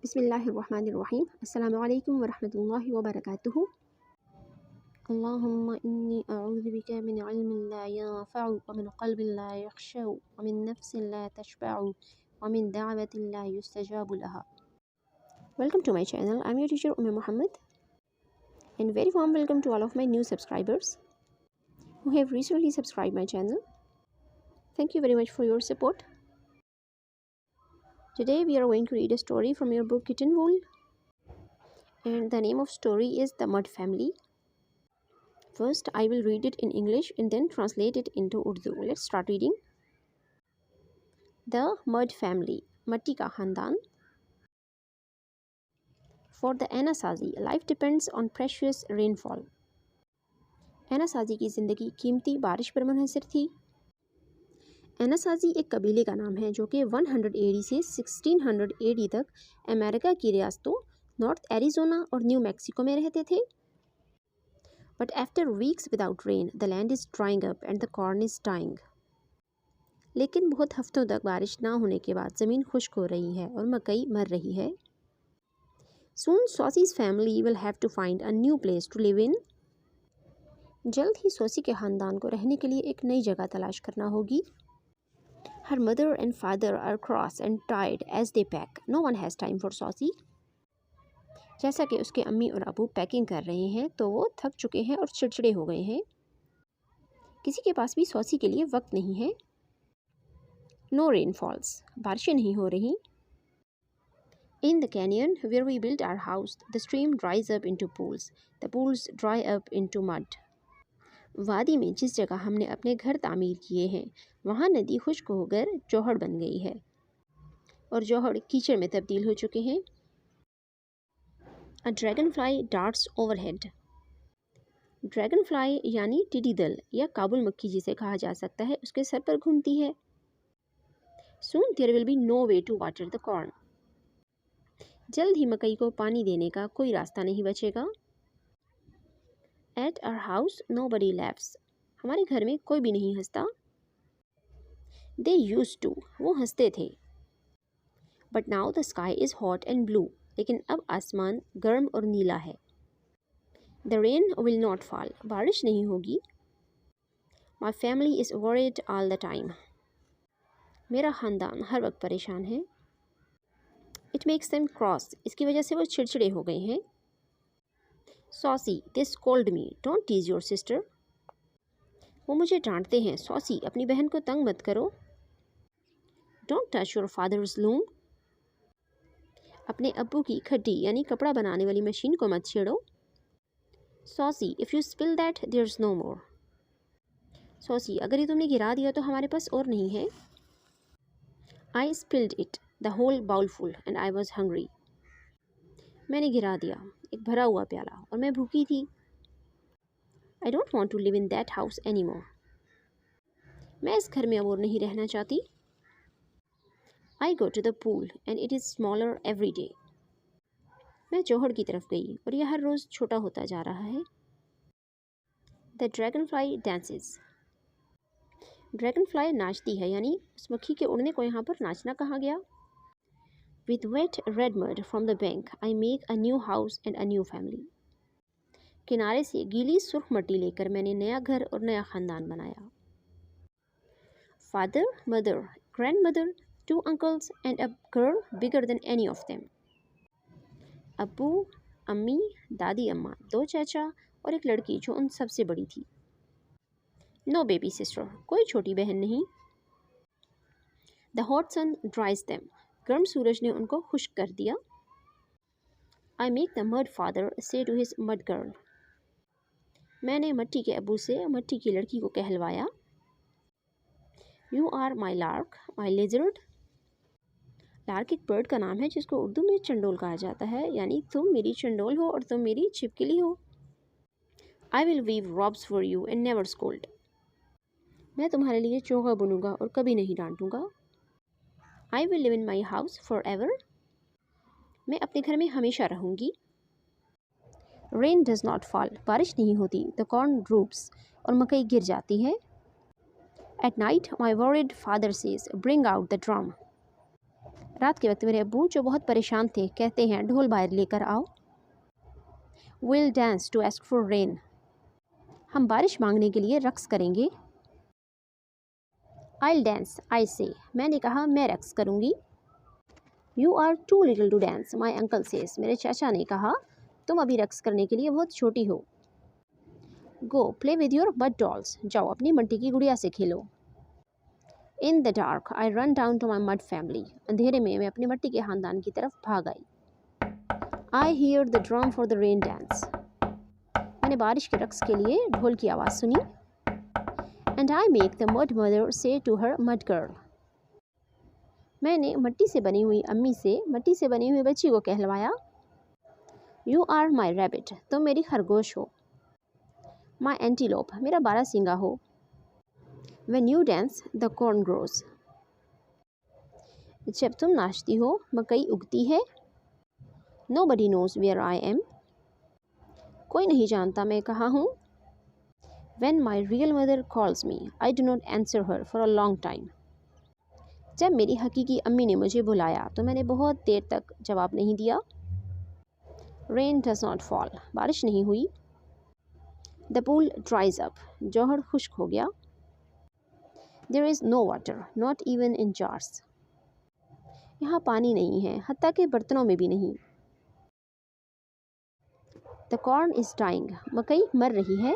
बिस्मिल्लाहिर्रहमानिर्रहीम। अस्सलामु अलैकुम वरहमतुल्लाहि वबरकातुहू। अल्लाहुम्मा इन्नी अऊज़ु बिका मिन इल्मिन ला यंफ़अु व मिन क़ल्बिन ला यख़शअ व मिन नफ़्सिन ला तशबअ व मिन दअवतिन ला युस्तजाबु लहा। Welcome to my channel. I'm your teacher Umm Muhammad, and very warm welcome to all of my new subscribers who have recently subscribed my channel. Thank you very much for your support. Today we are going to read a story from your book Kitten Wool, and the name of story is The Mud Family. First I will read it in English and then translate it into Urdu. Let's start reading. The Mud Family, Matti ka Khandan. For the Anasazi, life depends on precious rainfall. एनासाजी की ज़िंदगी कीमती बारिश पर मुनहसर थी। एनासाजी एक कबीले का नाम है जो कि 100 AD से 1600 AD तक अमेरिका की रियासतों नॉर्थ एरिज़ोना और न्यू मैक्सिको में रहते थे। But after weeks without rain the land is drying up and the corn is dying. लेकिन बहुत हफ्तों तक बारिश ना होने के बाद ज़मीन खुश्क हो रही है और मकई मर रही है। Soon Saucy's family will have to find a new place to live in. जल्द ही सॉसी के ख़ानदान को रहने के लिए एक नई जगह तलाश करना होगी। Her mother and father are cross and tired as they pack. No one has time for Saucy. जैसा कि उसके अम्मी और अबू पैकिंग कर रहे हैं तो वो थक चुके हैं और चिड़चिड़े हो गए हैं। किसी के पास भी सॉसी के लिए वक्त नहीं है। No rain falls. बारिशें नहीं हो रही। In the canyon where we built our house, the stream dries up into pools. The pools dry up into mud. वादी में जिस जगह हमने अपने घर तामीर किए हैं वहाँ नदी खुश्क होकर जोहड़ बन गई है और जोहड़ कीचड़ में तब्दील हो चुके हैं। A dragon fly darts overhead. Dragon fly यानी टिड्डी दल या काबुल मक्खी जिसे कहा जा सकता है उसके सर पर घूमती है। Soon there will be no way to water the corn. जल्द ही मकई को पानी देने का कोई रास्ता नहीं बचेगा। At our house nobody laughs. हमारे घर में कोई भी नहीं हंसता। दे यूज्ड टू, वो हंसते थे। But now the sky is hot and blue, लेकिन अब आसमान गर्म और नीला है। The rain will not fall, बारिश नहीं होगी। My family is worried all the time. मेरा ख़ानदान हर वक्त परेशान है। इट मेक्स देम क्रॉस, इसकी वजह से वो चिड़चिड़े हो गए हैं। Saucy they scold me, don't tease your sister. वो मुझे डांटते हैं, सॉसी अपनी बहन को तंग मत करो। Don't touch your fathers loom. अपने अब्बू की खड्डी यानी कपड़ा बनाने वाली मशीन को मत छेड़ो। Saucy if you spill that there is no more. Saucy अगर ये तुमने गिरा दिया तो हमारे पास और नहीं है। I spilled it the whole bowl full and I was hungry. मैंने गिरा दिया एक भरा हुआ प्याला और मैं भूखी थी। I don't want to live in that house any more. मैं इस घर में अब और नहीं रहना चाहती। I go to the pool and it is smaller every day. मैं जोहड़ की तरफ गई और यह हर रोज़ छोटा होता जा रहा है। The dragon fly dances. Dragon fly नाचती है, यानी उस मक्खी के उड़ने को यहाँ पर नाचना कहा गया। With weight red mud from the bank I make a new house and a new family. किनारे से गीली सुर्ख मट्टी लेकर मैंने नया घर और नया ख़ानदान बनाया। Father, mother, grand mother, 2 uncles and a girl bigger than any of them. अब्बू, अम्मी, दादी अम्मा, 2 चाचा और एक लड़की जो उन सबसे बड़ी थी। नो बेबी सिस्टर, कोई छोटी बहन नहीं। The hot sun dries them, गर्म सूरज ने उनको खुश्क कर दिया। I make the mud father say to his mud girl. मैंने मट्टी के अब्बू से मट्टी की लड़की को कहलवाया। You are my lark my lizard. Lark एक बर्ड का नाम है जिसको उर्दू में चंडोल कहा जाता है, यानी तुम मेरी चंडोल हो और तुम मेरी छिपकली हो। I will weave robes for you and never scold. मैं तुम्हारे लिए चोगा बुनूंगा और कभी नहीं डांटूंगा। I will live in my house for ever. मैं अपने घर में हमेशा रहूंगी। रेन डज नॉट फॉल, बारिश नहीं होती। द कॉर्न ड्रूप्स, और मकई गिर जाती है। At night my worried father says bring out the drum. रात के वक्त मेरे अब्बू, जो बहुत परेशान थे, कहते हैं ढोल बाहर लेकर आओ। Will dance to ask for rain. हम बारिश मांगने के लिए रक्स करेंगे। I'll dance, I say। मैंने कहा मैं रक्स करूँगी। You are too little to dance, my uncle says। मेरे चाचा ने कहा तुम अभी रक्स करने के लिए बहुत छोटी हो। Go play with your mud dolls। जाओ अपनी मिट्टी की गुड़िया से खेलो। In the dark, I run down to my mud family। अंधेरे में मैं अपनी मिट्टी के खानदान की तरफ भाग आई। I hear the drum for the rain dance। मैंने बारिश के रक्स के लिए ढोल की आवाज़ सुनी। And I make the mud mother say to her mud girl। मैंने मिट्टी से बनी हुई अम्मी से मिट्टी से बनी हुई बच्ची को कहलवाया। You are my rabbit। तुम मेरी खरगोश हो। My antelope। मेरा बारहसिंगा हो। When you dance, the corn grows। जब तुम नाचती हो मकई उगती है। Nobody knows where I am। कोई नहीं जानता मैं कहाँ हूँ। When my real mother calls me, I do not answer her for a long time। जब मेरी हकीकी अम्मी ने मुझे बुलाया तो मैंने बहुत देर तक जवाब नहीं दिया। Rain does not fall। बारिश नहीं हुई। The pool dries up। जौहर खुश्क हो गया। There is no water, not even in jars। यहाँ पानी नहीं है, हत्ता के बर्तनों में भी नहीं। The corn is dying। मकई मर रही है।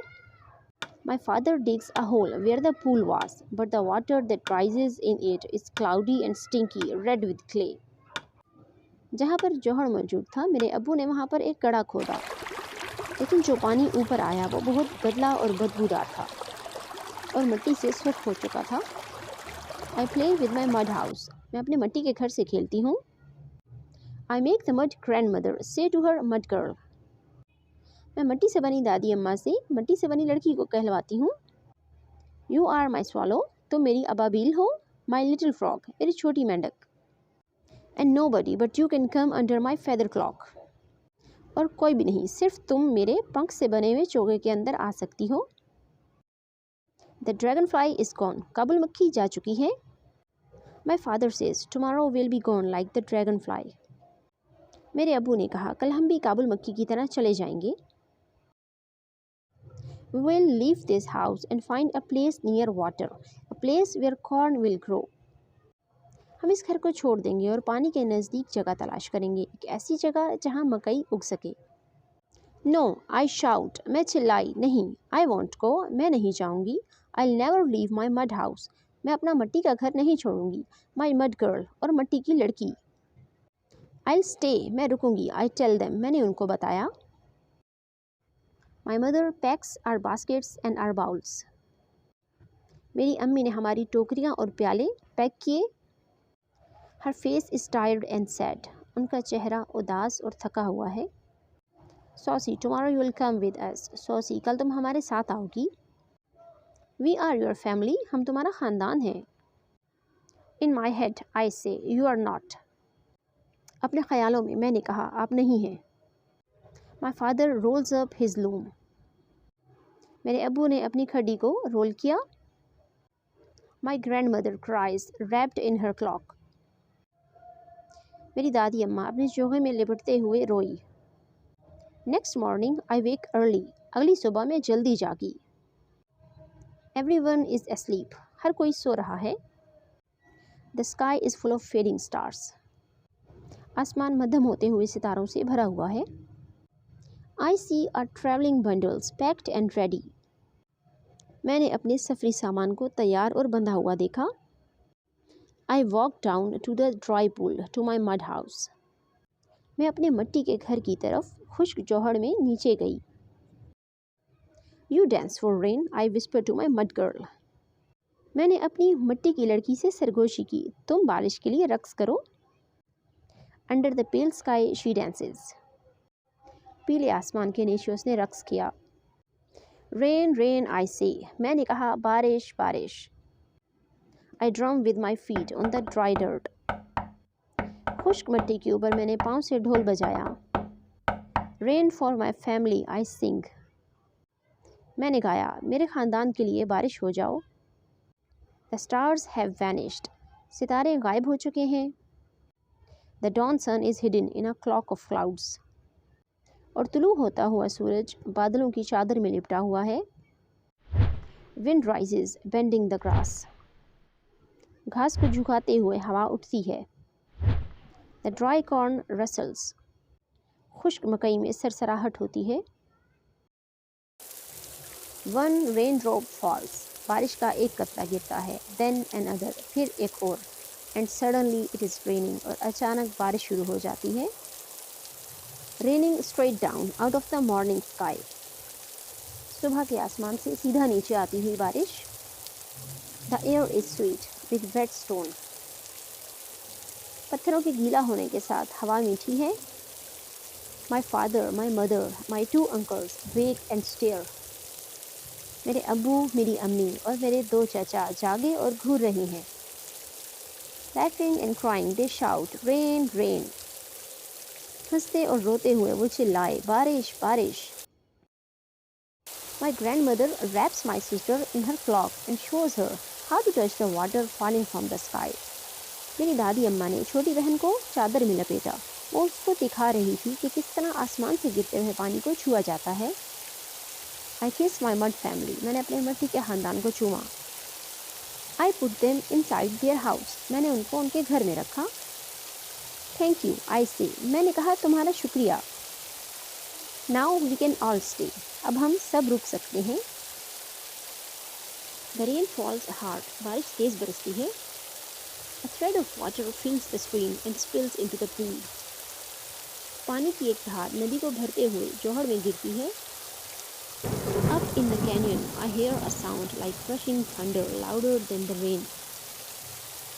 My father digs a hole where the pool was, but the water that rises in it is cloudy and stinky, red with clay। जहाँ पर जौहर मौजूद था मेरे अब्बू ने वहाँ पर एक गड्ढा खोदा, लेकिन जो पानी ऊपर आया वो बहुत गंदा और बदबूदार था और मिट्टी से सुर्ख हो चुका था। I play with my mud house। मैं अपने मिट्टी के घर से खेलती हूँ। I make the mud grandmother say to her mud girl। मैं मिट्टी से बनी दादी अम्मा से मिट्टी से बनी लड़की को कहलवाती हूँ। You are my swallow। तुम मेरी अबाबील हो। My little frog। मेरी छोटी मेंढक। And nobody but you can come under my feather cloak। और कोई भी नहीं, सिर्फ तुम मेरे पंख से बने हुए चोगे के अंदर आ सकती हो। The dragonfly is gone। Kabul मक्खी जा चुकी है। My father says tomorrow will be gone like the dragonfly। मेरे अब्बू ने कहा कल हम भी काबुल मक्खी की तरह चले जाएंगे। We will leave this house and find a place near water, a place where corn will grow। हम इस घर को छोड़ देंगे और पानी के नज़दीक जगह तलाश करेंगे, एक ऐसी जगह जहाँ मकई उग सके। No, I shout। मैं चिल्लाई। नहीं। I won't go। मैं नहीं जाऊँगी। I'll never leave my mud house। मैं अपना मिट्टी का घर नहीं छोड़ूंगी। My mud girl। और मिट्टी की लड़की। I'll stay। मैं रुकूंगी। I tell them। मैंने उनको बताया। My mother packs our baskets and our bowls। मेरी अम्मी ने हमारी टोकरियाँ और प्याले पैक किए। Her face is tired and sad। उनका चेहरा उदास और थका हुआ है। Saucy, tomorrow you will come with us। Saucy, कल तुम हमारे साथ आओगी। We are your family। हम तुम्हारा ख़ानदान हैं। In my head, I say, you are not। अपने ख़यालों में मैंने कहा आप नहीं हैं। My father rolls up his loom। मेरे अब्बू ने अपनी खड्डी को रोल किया। My grandmother cries, wrapped in her cloak। मेरी दादी अम्मा अपने चोगे में लिपटते हुए रोई। Next morning I wake early। अगली सुबह मैं जल्दी जागी। Everyone is asleep। हर कोई सो रहा है। The sky is full of fading stars। आसमान मध्यम होते हुए सितारों से भरा हुआ है। I see our traveling bundles packed and ready। मैंने अपने सफ़री सामान को तैयार और बंधा हुआ देखा। I walked down to the dry pool to my mud house। मैं अपने मिट्टी के घर की तरफ खुश्क जौहड़ में नीचे गई। You dance for rain, I whispered to my mud girl। मैंने अपनी मिट्टी की लड़की से सरगोशी की, तुम बारिश के लिए रक्स करो। Under the pale sky she dances। पीले आसमान के नीचे उसने रक्स किया। Rain, rain, I say। मैंने कहा बारिश बारिश। I drum with my feet on the dry dirt। खुश्क मिट्टी के ऊपर मैंने पाँव से ढोल बजाया। Rain for my family, I sing। मैंने गाया मेरे ख़ानदान के लिए बारिश हो जाओ। The stars have vanished। सितारे गायब हो चुके हैं। The dawn sun is hidden in a cloak of clouds. और तुलू होता हुआ सूरज बादलों की चादर में लिपटा हुआ है। Wind rises bending the grass. घास को झुकाते हुए हवा उठती है। The dry corn rustles. खुश्क मकई में सरसराहट होती है। One rain drop falls. बारिश का एक कतरा गिरता है। देन अनदर, फिर एक और। And suddenly it is raining, और अचानक बारिश शुरू हो जाती है। Raining straight down out of the morning sky. सुबह के आसमान से सीधा नीचे आती हुई बारिश। The air is sweet with wet stone. पत्थरों के गीला होने के साथ हवा मीठी है। My father, my mother, my two uncles wake and stare. मेरे अब्बू, मेरी अम्मी और मेरे दो चाचा जागे और घूर रहे हैं। Laughing and crying they shout, rain, rain. हंसते और रोते हुए वो चिल्लाए, बारिश, बारिश। My grandmother wraps my sister in her cloak and shows her how to touch the water falling from the sky. मेरी दादी अम्मा ने छोटी बहन को चादर में लपेटा। वो उसको दिखा रही थी कि किस तरह आसमान से गिरते हुए पानी को छुआ जाता है। I kissed my mud family. मैंने अपने मट्टी के खानदान को चूमा। I put them inside their house. मैंने उनको उनके घर में रखा। Thank you, I say. मैंने कहा तुम्हारा शुक्रिया। Now we can all stay. अब हम सब रुक सकते हैं। The rain falls hard. बारिश तेज बरसती है। A thread of water fills the stream and spills into the pool. पानी की एक धार नदी को भरते हुए जोहड़ में गिरती है। Up in the canyon, I hear a sound like rushing thunder, louder than the rain.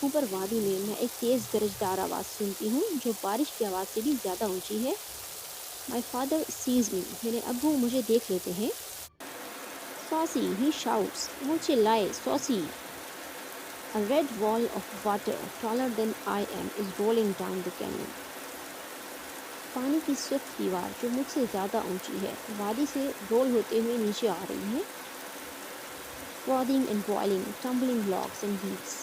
ऊपर वादी में मैं एक तेज़ गरजदार आवाज़ सुनती हूँ जो बारिश की आवाज़ से भी ज़्यादा ऊंची है। My father sees me. मेरे अब्बू मुझे देख लेते हैं। Saucy, he shouts. वो चिल्लाए, saucy. A red wall of water, taller than I am, is rolling down the canyon. पानी की सख्त दीवार जो मुझसे ज़्यादा ऊंची है वादी से रोल होते हुए नीचे आ रही है। Frothing and boiling, tumbling logs and leaves.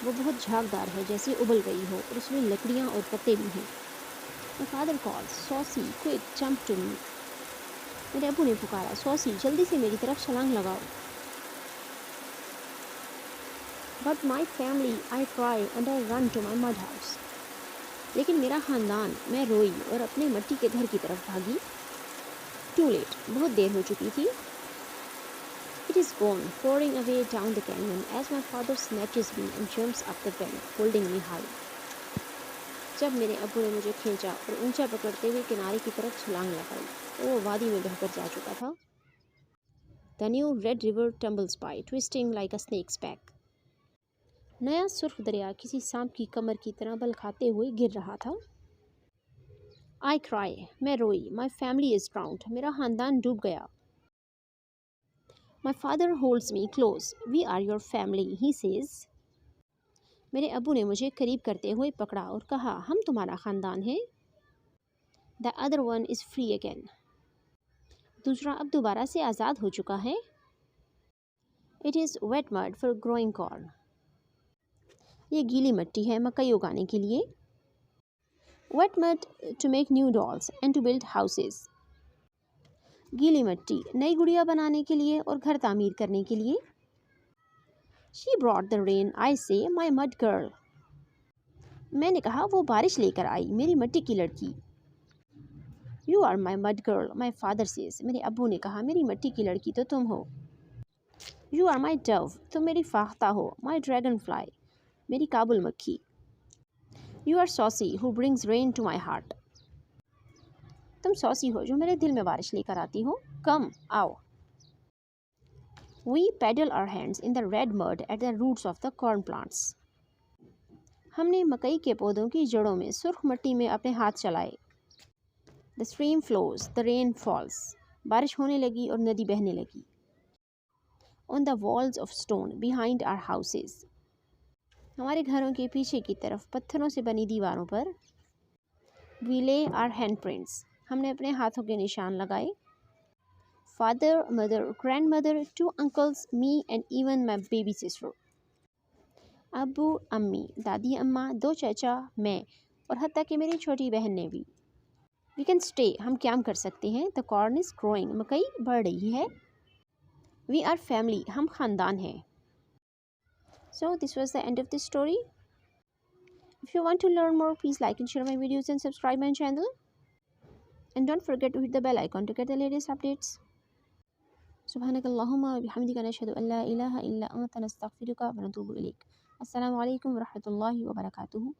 वो बहुत झागदार है जैसे उबल गई हो और उसमें लकड़ियाँ और पत्ते भी हैं। My father calls, Saucy, quick, jump to me. मेरे अब्बू ने पुकारा, सॉसी जल्दी से मेरी तरफ छलांग लगाओ। But my family, I cry and I run to my mud house. लेकिन मेरा ख़ानदान, मैं रोई और अपने मट्टी के घर की तरफ भागी। Too late, बहुत देर हो चुकी थी। It is gone, pouring away down the canyon as my father snatches me and jumps up the bank, holding me high. जब मेरे अब्बू ने मुझे खींचा और ऊंचा पकड़ते हुए किनारे की तरफ छलांग लगाई तो वो वादी में बहकर जा चुका था। The new red river tumbles by, twisting like a snake's back. नया सुर्ख दरिया किसी सांप की कमर की तरह बल खाते हुए गिर रहा था। I cry, मैं रोई। My family is drowned, मेरा खानदान डूब गया। My father holds me close. We are your family, he says. मेरे अब्बू ने मुझे करीब करते हुए पकड़ा और कहा, हम तुम्हारा ख़ानदान है। The other one is free again. दूसरा अब दोबारा से आज़ाद हो चुका है। It is wet mud for growing corn. ये गीली मिट्टी है मकई उगाने के लिए। Wet mud to make new dolls and to build houses. गीली मिट्टी नई गुड़िया बनाने के लिए और घर तामीर करने के लिए। She brought the rain, I say, my mud girl. मैंने कहा वो बारिश लेकर आई, मेरी मिट्टी की लड़की। You are my mud girl, my father says. मेरे अब्बू ने कहा, मेरी मिट्टी की लड़की तो तुम हो। You are my dove, तुम मेरी फाख्ता हो। My dragonfly, मेरी काबुल मक्खी। You are saucy, who brings rain to my heart. तुम सॉसी हो जो मेरे दिल में बारिश लेकर आती हो। Come, आओ। We paddle our hands in the red mud at the roots of the corn plants. हमने मकई के पौधों की जड़ों में सुर्ख मिट्टी में अपने हाथ चलाए। The stream flows, the rain falls. बारिश होने लगी और नदी बहने लगी। On the walls of stone behind our houses. हमारे घरों के पीछे की तरफ पत्थरों से बनी दीवारों पर। We lay our handprints. हमने अपने हाथों के निशान लगाए। Father, mother, grandmother, 2 uncles, me and even my baby sister. Abu, अम्मी, दादी अम्मा, 2 चाचा, मैं और हत्ता कि मेरी छोटी बहन ने भी। वी कैन स्टे, हम क्या कर सकते हैं। द कॉर्न इज़ ग्रोइंग, मकई बढ़ रही है। वी आर फैमिली, हम ख़ानदान हैं। So this was the end of this story. If you want to learn more, please like and share my videos and subscribe my channel. And don't forget to hit the bell icon to get the latest updates. Subhanakallahumma wa bihamdika nashhadu an la ilaha illa anta nastaghfiruka wa natubu ilayk. Assalamu alaikum wa rahmatullahi wa barakatuhu.